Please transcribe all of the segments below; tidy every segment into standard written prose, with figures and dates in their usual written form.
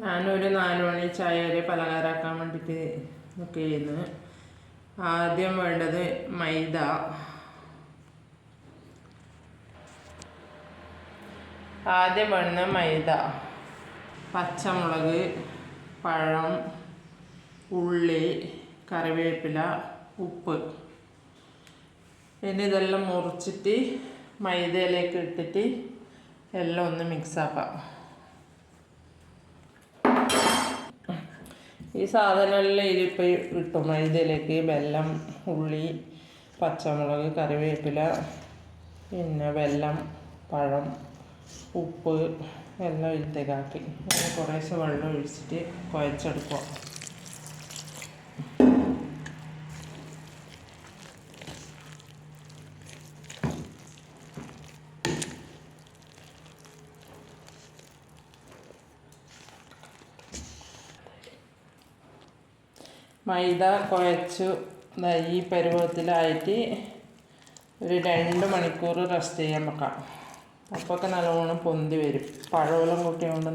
ഞാനൊരു 4 മണി ചായ വരെ പലഹാരമാക്കാൻ വേണ്ടിയിട്ട് ചെയ്യുന്നു. ആദ്യം വേണ്ടത് മൈദ, പച്ചമുളക്, പഴം, ഉള്ളി, കറിവേപ്പില, ഉപ്പ്. ഇനി ഇതെല്ലാം മുറിച്ചിട്ട് മൈദയിലേക്ക് ഇട്ടിട്ട് എല്ലാം ഒന്ന് മിക്സാക്കാം. ഈ സാധനമെല്ലാം ഇതിപ്പോൾ ഇട്ടു. മൈദയിലേക്ക് വെല്ലം, ഉള്ളി, പച്ചമുളക്, കറിവേപ്പില, പിന്നെ വെല്ലം, പഴം, ഉപ്പ് എല്ലാം ഇതിലേക്കാക്കി കുറേശ്ശെ വെള്ളം ഒഴിച്ചിട്ട് കുഴച്ചെടുക്കുക. മൈദ കുഴച്ചു ഈ പരുവത്തിലായിട്ട് ഒരു 2 മണിക്കൂർ റെസ്റ്റ് ചെയ്യാൻ വെക്കാം. അപ്പോഴൊക്കെ നല്ലോണം പൊന്തി വരും. പഴമെല്ലാം കൂട്ടിയതുകൊണ്ട്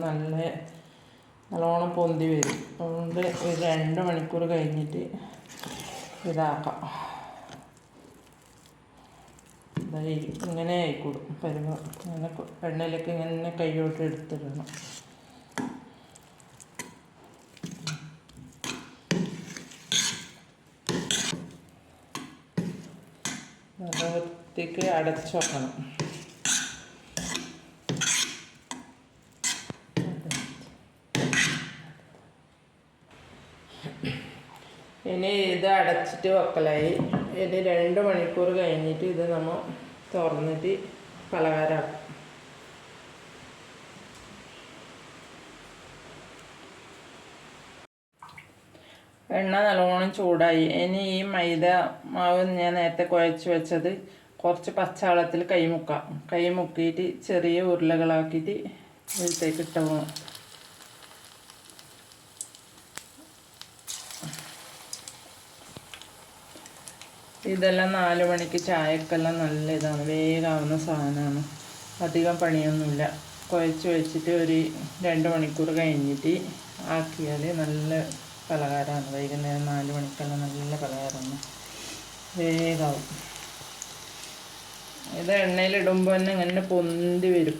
നല്ലോണം പൊന്തി വരും. അതുകൊണ്ട് ഒരു 2 മണിക്കൂർ കഴിഞ്ഞിട്ട് ഇതാക്കാം. ഇങ്ങനെ ആയിക്കൂടും പരുവം. ഇങ്ങനെ എണ്ണയിലേക്ക് ഇങ്ങനെ കൈയോട്ട് എടുത്തിടണം. നല്ല വൃത്തിക്ക് അടച്ചു വെക്കണം. ഇനി ഇത് അടച്ചിട്ട് വെക്കലായി. ഇനി 2 മണിക്കൂർ കഴിഞ്ഞിട്ട് ഇത് നമ്മൾ തുറന്നിട്ട് പലഹാരമാക്കും. എണ്ണ നല്ലോണം ചൂടായി. ഇനി ഈ മൈദ മാവ് ഞാൻ നേരത്തെ കുഴച്ച് വെച്ചത് കുറച്ച് പച്ചവെള്ളത്തിൽ കൈ മുക്കിയിട്ട് ചെറിയ ഉരുളകളാക്കിയിട്ട് ഇതിലേക്ക് ഇട്ട് പോകണം. ഇതെല്ലാം 4 മണിക്ക് ചായക്കെല്ലാം നല്ല ഇതാണ്, വേഗമാവുന്ന സാധനമാണ്. അധികം പണിയൊന്നുമില്ല. കുഴച്ച് വെച്ചിട്ട് ഒരു 2 മണിക്കൂർ കഴിഞ്ഞിട്ട് ആക്കിയാൽ നല്ല പലഹാരമാണ്. വൈകുന്നേരം 4 മണിക്കെല്ലാം നല്ല പലഹാരമാണ്, വേഗമാവും. ഇത് എണ്ണയിലിടുമ്പോൾ തന്നെ ഇങ്ങനെ പൊന്തി വരും.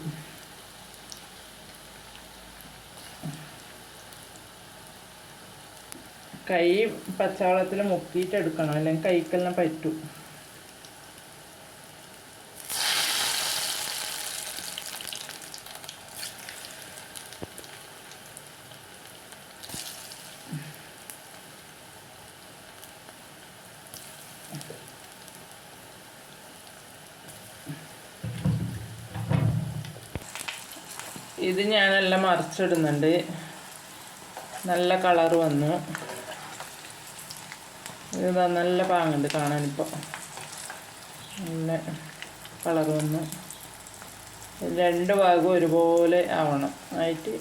കൈ പച്ചവെള്ളത്തിൽ മുക്കിയിട്ട് എടുക്കണം, അല്ലെങ്കിൽ കൈക്കെല്ലാം പറ്റും. ഇത് ഞാനെല്ലാം മറിച്ചിടുന്നുണ്ട്. നല്ല കളർ വന്നു. ഇത് നല്ല പാങ്ങുണ്ട് കാണാനിപ്പോൾ. നല്ല കളർ വന്നു. 2 ഭാഗവും ഒരുപോലെ ആവണം ആയിട്ട്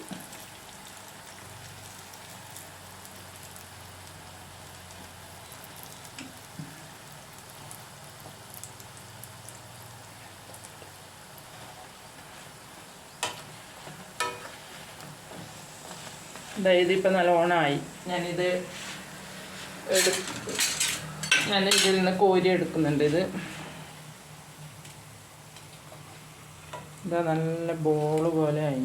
ഇതിപ്പോൾ നല്ലോണമായി. ഞാനിതിൽ നിന്ന് കോരി എടുക്കുന്നുണ്ട്. ഇതാ നല്ല ബോള് പോലെ ആയി.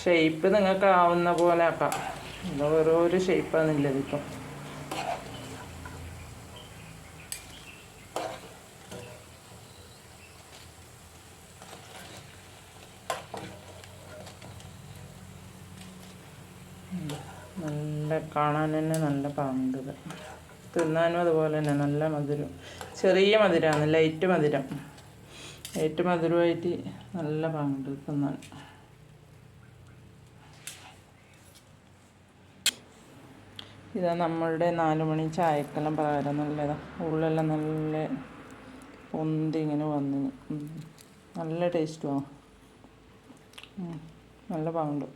ഷേപ്പ് നിങ്ങൾക്ക് ആവുന്ന പോലെ ആക്കാം. ഇത് ഓരോരോ ഷേപ്പാണെന്നില്ല ഇതിപ്പം. നല്ല കാണാൻ തന്നെ നല്ല പാങ്ങുണ്ട്. തിന്നാനും അതുപോലെ തന്നെ നല്ല മധുരം. ചെറിയ മധുരമാണ്, ലൈറ്റ് മധുരമായിട്ട് നല്ല പാങ്ങുണ്ട് തിന്നാൻ. ഇതാ നമ്മളുടെ 4 മണി ചായക്കെല്ലാം പലഹാരം നല്ലതാണ്. ഉള്ളെല്ലാം നല്ല പൊന്തി ഇങ്ങനെ വന്നു. നല്ല ടേസ്റ്റുമാണ്, നല്ല പാങ്ങുണ്ട്.